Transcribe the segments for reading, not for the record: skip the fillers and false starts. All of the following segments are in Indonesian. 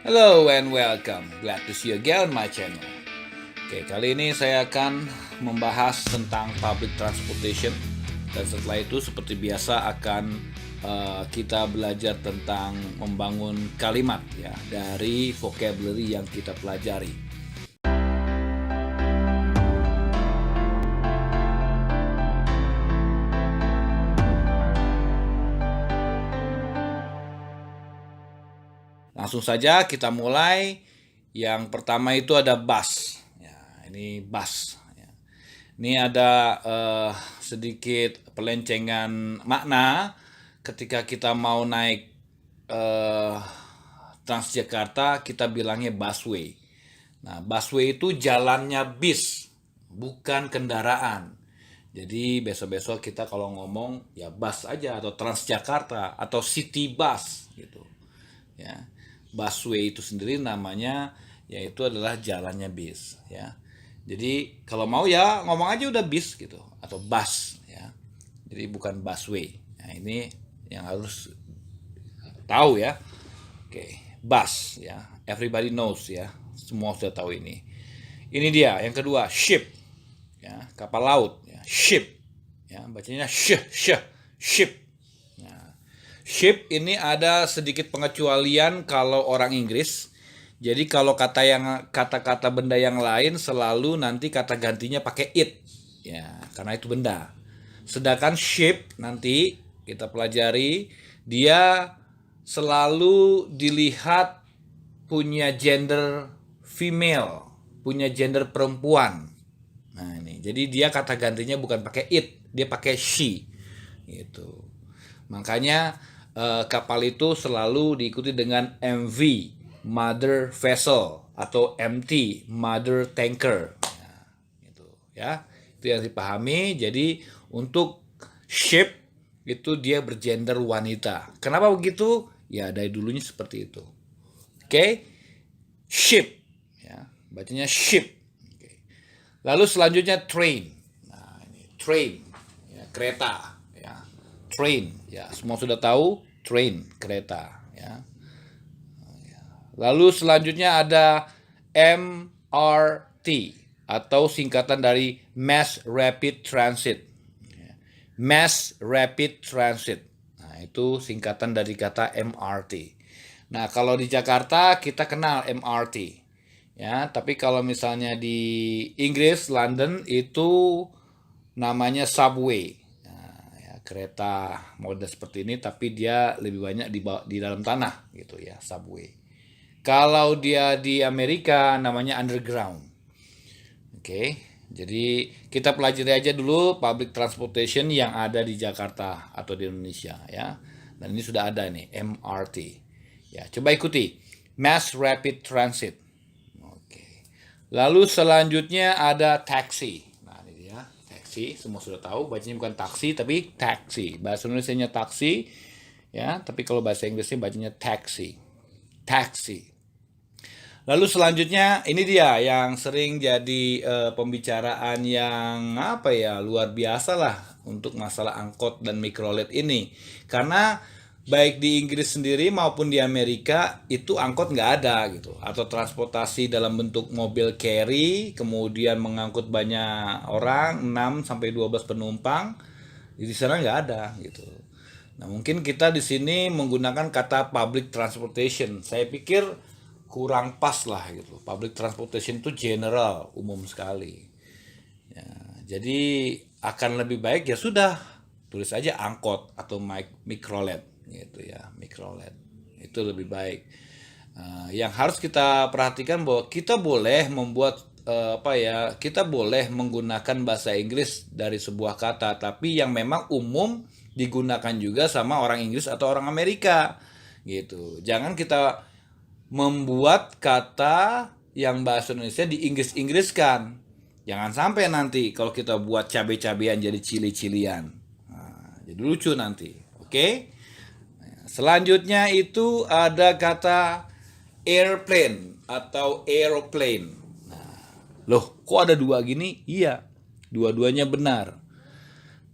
Hello and welcome. Glad to see you again on my channel. Oke, kali ini saya akan membahas tentang public transportation. Dan setelah itu seperti biasa akan kita belajar tentang membangun kalimat ya dari vocabulary yang kita pelajari. Langsung saja kita mulai. Yang pertama itu ada bus. Ya, ini bus. Ya. Ini ada sedikit pelencengan makna ketika kita mau naik Transjakarta, kita bilangnya busway. Nah, busway itu jalannya bis, bukan kendaraan. Jadi besok-besok kita kalau ngomong ya bus aja atau Transjakarta atau city bus gitu. Ya. Busway itu sendiri namanya yaitu adalah jalannya bis ya. Jadi kalau mau ya ngomong aja udah bis gitu atau bus ya. Jadi bukan busway. Nah, ini yang harus tahu ya. Oke, bus ya. Everybody knows ya. Semua sudah tahu ini. Ini dia yang kedua, ship ya, kapal laut ya. Ship ya, bacanya ship. Ship ini ada sedikit pengecualian kalau orang Inggris. Jadi kalau kata-kata benda yang lain selalu nanti kata gantinya pakai it. Ya, karena itu benda. Sedangkan ship nanti kita pelajari dia selalu dilihat punya gender female, punya gender perempuan. Nah, ini. Jadi dia kata gantinya bukan pakai it, dia pakai she. Gitu. Makanya kapal itu selalu diikuti dengan MV, Mother Vessel, atau MT, Mother Tanker. Nah, itu ya, itu yang dipahami. Jadi untuk ship itu dia bergender wanita. Kenapa begitu? Ya dari dulunya seperti itu. Oke, ship, ya, bacanya ship. Oke. Lalu selanjutnya train. Nah, ini train, ya, kereta. Train ya, semua sudah tahu train, kereta ya. Lalu selanjutnya ada MRT atau singkatan dari Mass Rapid Transit. Mass Rapid Transit. Nah, itu singkatan dari kata MRT. Nah, kalau di Jakarta kita kenal MRT. Ya, tapi kalau misalnya di Inggris, London itu namanya subway. Kereta model seperti ini tapi dia lebih banyak di dalam tanah gitu ya, subway. Kalau dia di Amerika namanya underground. Oke, jadi kita pelajari aja dulu public transportation yang ada di Jakarta atau di Indonesia ya. Dan ini sudah ada nih MRT. Ya, coba ikuti. Mass Rapid Transit. Oke. Lalu selanjutnya ada taxi. Semua sudah tahu, bacanya bukan taksi tapi taxi. Bahasa Indonesianya taksi ya, tapi kalau bahasa Inggrisnya bacanya taxi. Taxi. Lalu selanjutnya ini dia yang sering jadi pembicaraan yang apa ya, luar biasa lah untuk masalah angkot dan mikrolet ini. Karena baik di Inggris sendiri maupun di Amerika itu angkot nggak ada gitu, atau transportasi dalam bentuk mobil carry kemudian mengangkut banyak orang 6 sampai 12 penumpang di sana nggak ada gitu. Nah, mungkin kita di sini menggunakan kata public transportation. Saya pikir kurang pas lah gitu. Public transportation itu general, umum sekali. Ya, jadi akan lebih baik ya sudah tulis aja angkot atau mikrolet gitu ya, mikrolet itu lebih baik. Yang harus kita perhatikan bahwa kita boleh membuat kita boleh menggunakan bahasa Inggris dari sebuah kata, tapi yang memang umum digunakan juga sama orang Inggris atau orang Amerika gitu. Jangan kita membuat kata yang bahasa Indonesia di Inggris-Inggriskan. Jangan sampai nanti kalau kita buat cabai-cabean jadi cili-cilian, jadi lucu nanti. Oke? Selanjutnya itu ada kata airplane atau aeroplane. Nah, loh, kok ada dua gini? Iya, dua-duanya benar.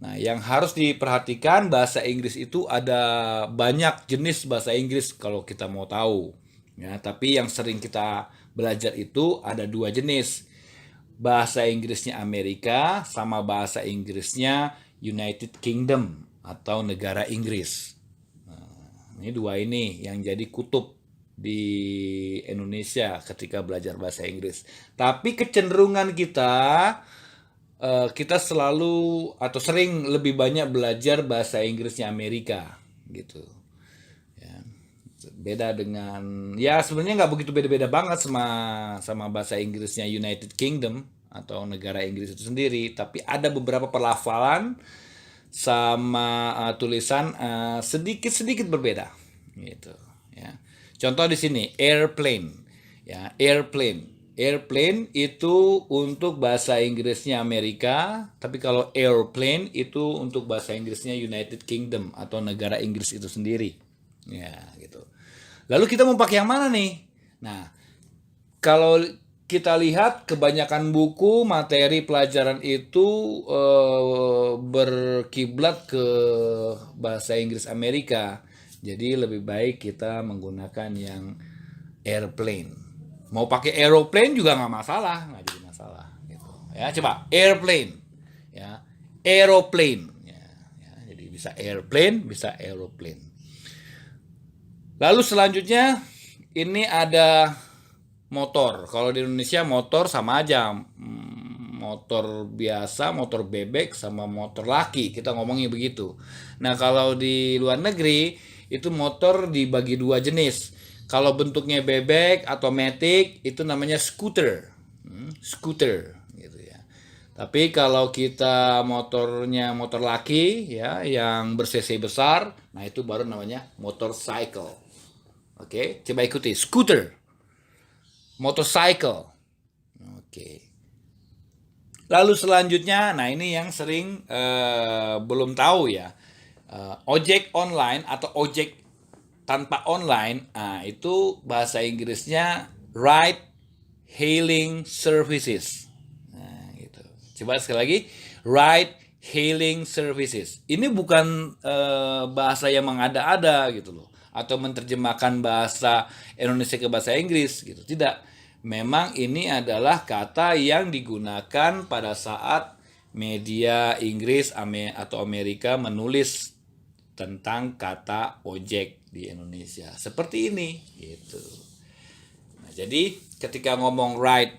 Nah, yang harus diperhatikan bahasa Inggris itu ada banyak jenis bahasa Inggris kalau kita mau tahu. Ya, tapi yang sering kita belajar itu ada dua jenis. Bahasa Inggrisnya Amerika sama bahasa Inggrisnya United Kingdom atau negara Inggris. Ini dua ini yang jadi kutub di Indonesia ketika belajar bahasa Inggris. Tapi kecenderungan kita selalu atau sering lebih banyak belajar bahasa Inggrisnya Amerika gitu. Ya, beda dengan ya sebenarnya nggak begitu beda-beda banget sama sama bahasa Inggrisnya United Kingdom atau negara Inggris itu sendiri, tapi ada beberapa pelafalan sama tulisan sedikit-sedikit berbeda gitu ya. Contoh di sini airplane ya, airplane itu untuk bahasa Inggrisnya Amerika, tapi kalau airplane itu untuk bahasa Inggrisnya United Kingdom atau negara Inggris itu sendiri ya gitu. Lalu kita mau pakai yang mana nih? Nah, kalau kita lihat kebanyakan buku materi pelajaran itu berkiblat ke bahasa Inggris Amerika. Jadi lebih baik kita menggunakan yang airplane. Mau pakai aeroplane juga nggak masalah, nggak jadi masalah. Gitu. Ya, coba airplane, ya, aeroplane. Ya, ya, jadi bisa airplane, bisa aeroplane. Lalu selanjutnya ini ada motor. Kalau di Indonesia motor sama aja. Motor biasa, motor bebek sama motor laki. Kita ngomongnya begitu. Nah, kalau di luar negeri itu motor dibagi dua jenis. Kalau bentuknya bebek atau matic itu namanya scooter. Scooter gitu ya. Tapi kalau kita motornya motor laki ya yang ber-cc besar, nah itu baru namanya motorcycle. Oke, coba ikuti scooter. Motorcycle. Oke. Lalu selanjutnya, nah ini yang sering belum tahu ya. Ojek online atau ojek tanpa online, nah itu bahasa Inggrisnya ride hailing services. Nah, gitu. Coba sekali lagi, ride hailing services. Ini bukan bahasa yang mengada-ada gitu loh, atau menerjemahkan bahasa Indonesia ke bahasa Inggris gitu. Tidak. Memang ini adalah kata yang digunakan pada saat media Inggris atau Amerika menulis tentang kata ojek di Indonesia. Seperti ini gitu. Nah, jadi ketika ngomong ride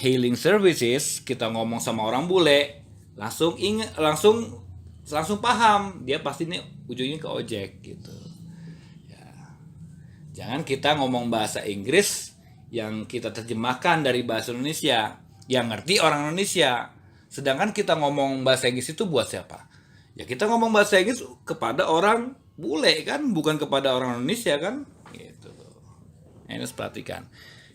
hailing services, kita ngomong sama orang bule, langsung paham, dia pasti ini ujungnya ke ojek gitu. Ya. Jangan kita ngomong bahasa Inggris yang kita terjemahkan dari bahasa Indonesia, yang ngerti orang Indonesia. Sedangkan kita ngomong bahasa Inggris itu buat siapa? Ya kita ngomong bahasa Inggris kepada orang bule kan, bukan kepada orang Indonesia kan? Gitu. Ini harus perhatikan.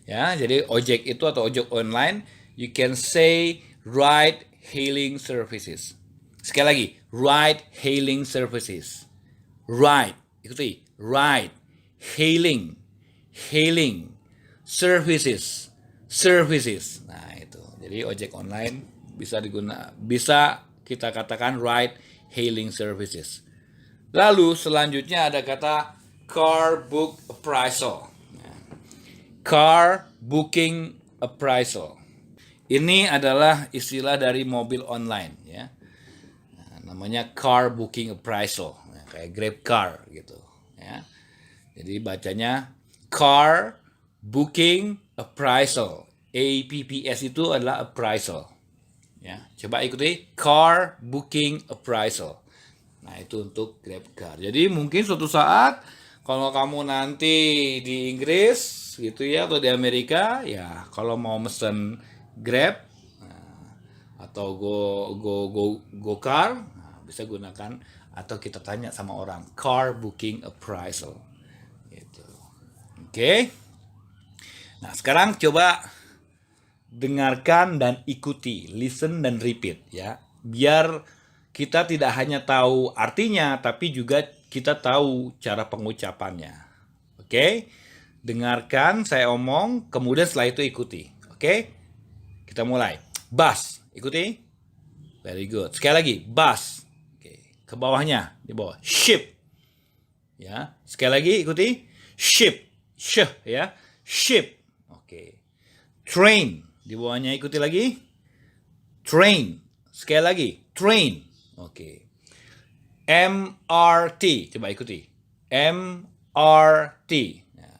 Ya, jadi ojek itu atau ojek online, you can say ride hailing services. Sekali lagi, ride hailing services. Ride, ikuti, ride, hailing, services. Nah, itu. Jadi ojek online bisa kita katakan ride hailing services. Lalu selanjutnya ada kata car book appraisal. Car booking appraisal. Ini adalah istilah dari mobil online ya. Nah, namanya car booking appraisal. Nah, kayak Grab car gitu ya. Jadi bacanya car booking appraisal. APPS itu adalah appraisal. Ya, coba ikuti car booking appraisal. Nah, itu untuk Grab car. Jadi mungkin suatu saat kalau kamu nanti di Inggris gitu ya atau di Amerika, ya kalau mau mesen Grab atau go car, nah, bisa gunakan atau kita tanya sama orang car booking appraisal. Gitu. Oke. Nah, sekarang coba dengarkan dan ikuti, listen dan repeat ya. Biar kita tidak hanya tahu artinya tapi juga kita tahu cara pengucapannya. Oke? Dengarkan saya omong, kemudian setelah itu ikuti. Oke? Kita mulai. Bus, ikuti. Very good. Sekali lagi, bus. Oke, ke bawahnya, di bawah. Ship. Ya, sekali lagi ikuti. Ship. ya. Ship. Oke. Train. Di bawahnya ikuti lagi. Train. Sekali lagi. Train. Oke. MRT. Coba ikuti. MRT. Nah,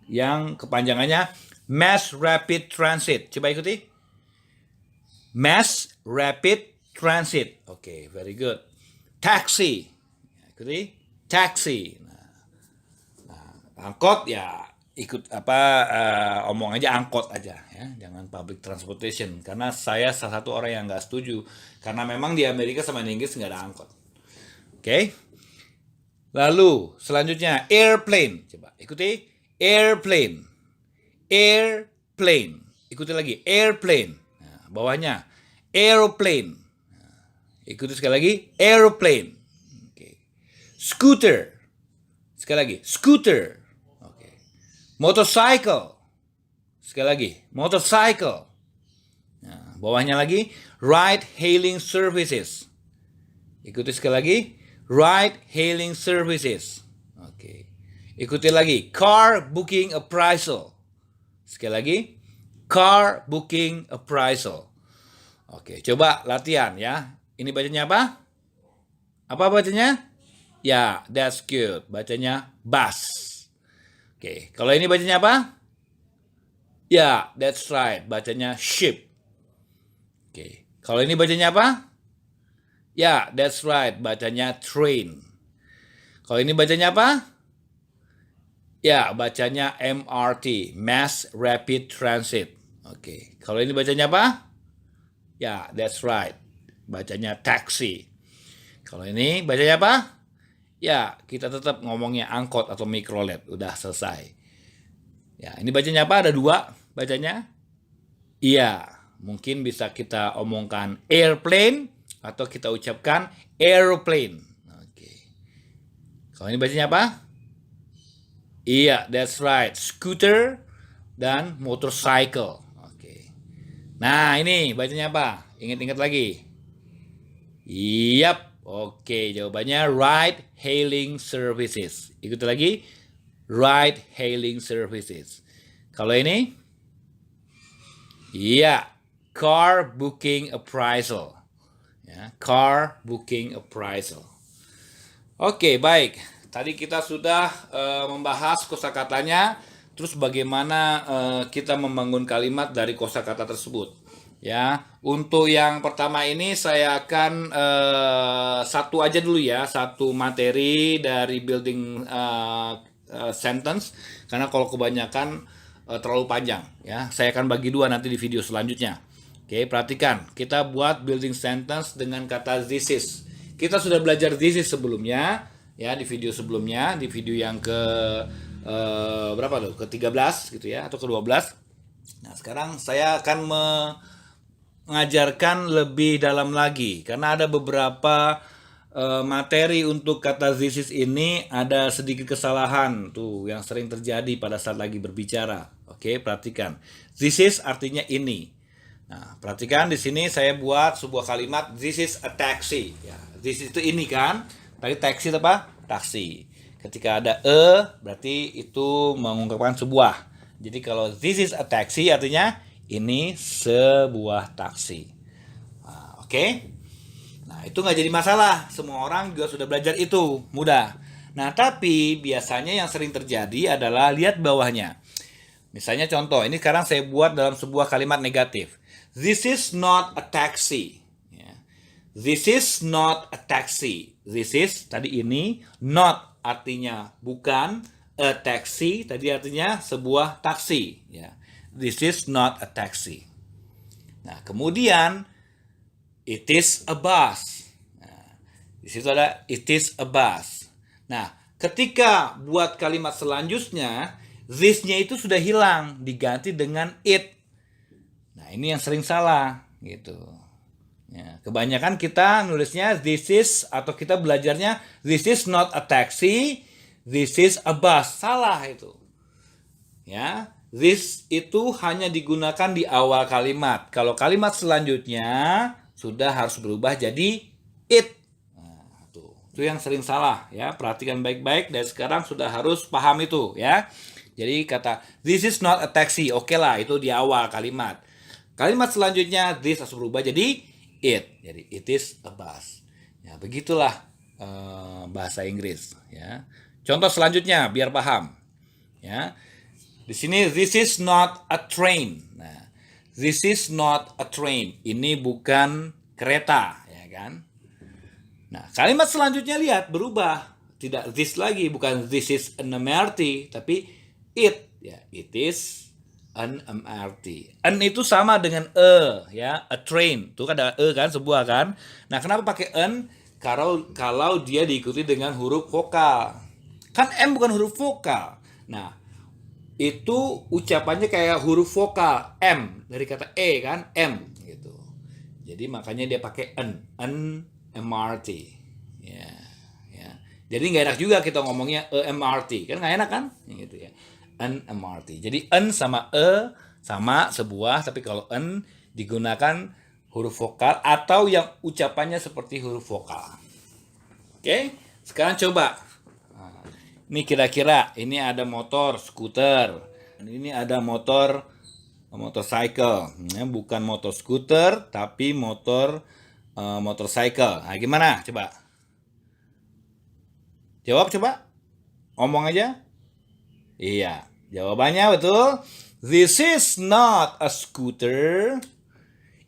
yang kepanjangannya Mass Rapid Transit. Coba ikuti. Mass Rapid Transit. Oke, very good. Taxi. Ikuti. Taxi. Angkot ya ikut omong aja angkot aja ya, jangan public transportation, karena saya salah satu orang yang nggak setuju, karena memang di Amerika sama di Inggris nggak ada angkot. Oke. Lalu selanjutnya airplane, coba ikuti. Airplane. Airplane. Ikuti lagi airplane. Nah, bawahnya aeroplane. Nah, ikuti sekali lagi aeroplane. Oke. Scooter. Sekali lagi scooter. Motorcycle. Sekali lagi, motorcycle. Nah, bawahnya lagi, ride hailing services. Ikuti sekali lagi, ride hailing services. Oke. Ikuti lagi, car booking appraisal. Sekali lagi, car booking appraisal. Oke, coba latihan ya. Ini bacanya apa? Apa bacanya? Ya, that's good. Bacanya bus. Oke, kalau ini bacanya apa? Ya, that's right. Bacanya ship. Oke, kalau ini bacanya apa? Ya, that's right. Bacanya train. Kalau ini bacanya apa? Ya, bacanya MRT, Mass Rapid Transit. Oke, kalau ini bacanya apa? Ya, that's right. Bacanya taxi. Kalau ini bacanya apa? Ya, kita tetap ngomongnya angkot atau mikrolet. Udah selesai. Ya, ini bacanya apa? Ada dua bacanya. Iya, mungkin bisa kita omongkan airplane atau kita ucapkan aeroplane. Oke. Kalau ini bacanya apa? Iya, that's right. Scooter dan motorcycle. Oke. Nah, ini bacanya apa? Ingat-ingat lagi. Yap. Oke, jawabannya ride hailing services. Ikuti lagi, ride hailing services. Kalau ini, iya, car booking appraisal. Ya, car booking appraisal. Oke, baik. Tadi kita sudah membahas kosakatanya, terus bagaimana kita membangun kalimat dari kosakata tersebut. Ya, untuk yang pertama ini saya akan satu aja dulu ya, satu materi dari building sentence, karena kalau kebanyakan terlalu panjang ya. Saya akan bagi dua nanti di video selanjutnya. Oke, perhatikan, kita buat building sentence dengan kata this is. Kita sudah belajar this is sebelumnya ya, di video sebelumnya, di video yang ke berapa tuh? Ke-13 gitu ya, atau ke-12. Nah, sekarang saya akan mengajarkan lebih dalam lagi, karena ada beberapa materi untuk kata this is ini ada sedikit kesalahan tuh yang sering terjadi pada saat lagi berbicara. Oke, perhatikan. This is artinya ini. Nah, perhatikan di sini saya buat sebuah kalimat this is a taxi. Ya, this itu ini kan. Tadi taxi apa? Taksi. Ketika ada berarti itu mengungkapkan sebuah. Jadi kalau this is a taxi artinya ini sebuah taksi. Nah, oke. Nah, itu nggak jadi masalah. Semua orang juga sudah belajar itu. Mudah. Nah, tapi biasanya yang sering terjadi adalah lihat bawahnya. Misalnya contoh, ini sekarang saya buat dalam sebuah kalimat negatif. This is not a taxi. This is not a taxi. This is tadi ini, not artinya bukan, a taxi tadi artinya sebuah taksi. Ya. This is not a taxi. Nah, kemudian it is a bus. Nah, di situ ada it is a bus. Nah, ketika buat kalimat selanjutnya, this-nya itu sudah hilang, diganti dengan it. Nah, ini yang sering salah, gitu. Ya, kebanyakan kita nulisnya this is, atau kita belajarnya this is not a taxi, this is a bus. Salah itu. Ya. This itu hanya digunakan di awal kalimat. Kalau kalimat selanjutnya sudah harus berubah jadi it. Nah, tuh. Itu yang sering salah ya. Perhatikan baik-baik dan sekarang sudah harus paham itu ya. Jadi kata this is not a taxi, oke lah, itu di awal kalimat. Kalimat selanjutnya this harus berubah jadi it. Jadi it is a bus. Ya, begitulah bahasa Inggris. Ya. Contoh selanjutnya biar paham. Ya, di sini this is not a train. Nah, this is not a train. Ini bukan kereta, ya kan? Nah, kalimat selanjutnya lihat berubah. Tidak this lagi, bukan this is an MRT, tapi it. Ya, it is an MRT. An itu sama dengan ya, a train. Tuh kan ada kan, sebuah kan. Nah, kenapa pakai an? Kalau dia diikuti dengan huruf vokal. Kan M bukan huruf vokal. Nah, itu ucapannya kayak huruf vokal M dari kata E kan, M gitu. Jadi makanya dia pakai an MRT. Ya, ya. Jadi nggak enak juga kita ngomongnya MRT, kan nggak enak kan? Gitu ya. An MRT. Jadi an sama sama sebuah, tapi kalau an digunakan huruf vokal atau yang ucapannya seperti huruf vokal. Oke, sekarang coba. Ini kira-kira ini ada motor skuter, ini ada motorcycle, bukan motor skuter tapi motorcycle. Nah, gimana? Coba jawab, coba ngomong aja. Iya, jawabannya betul. This is not a scooter,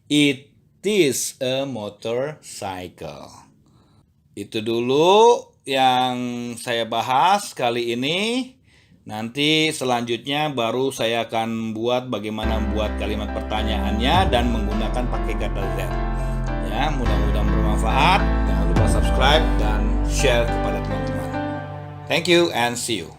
it is a motorcycle. Itu dulu yang saya bahas kali ini. Nanti selanjutnya baru saya akan buat bagaimana membuat kalimat pertanyaannya dan menggunakan pakai kata Z. Ya, mudah-mudahan bermanfaat. Jangan lupa subscribe dan share kepada teman-teman. Thank you and see you.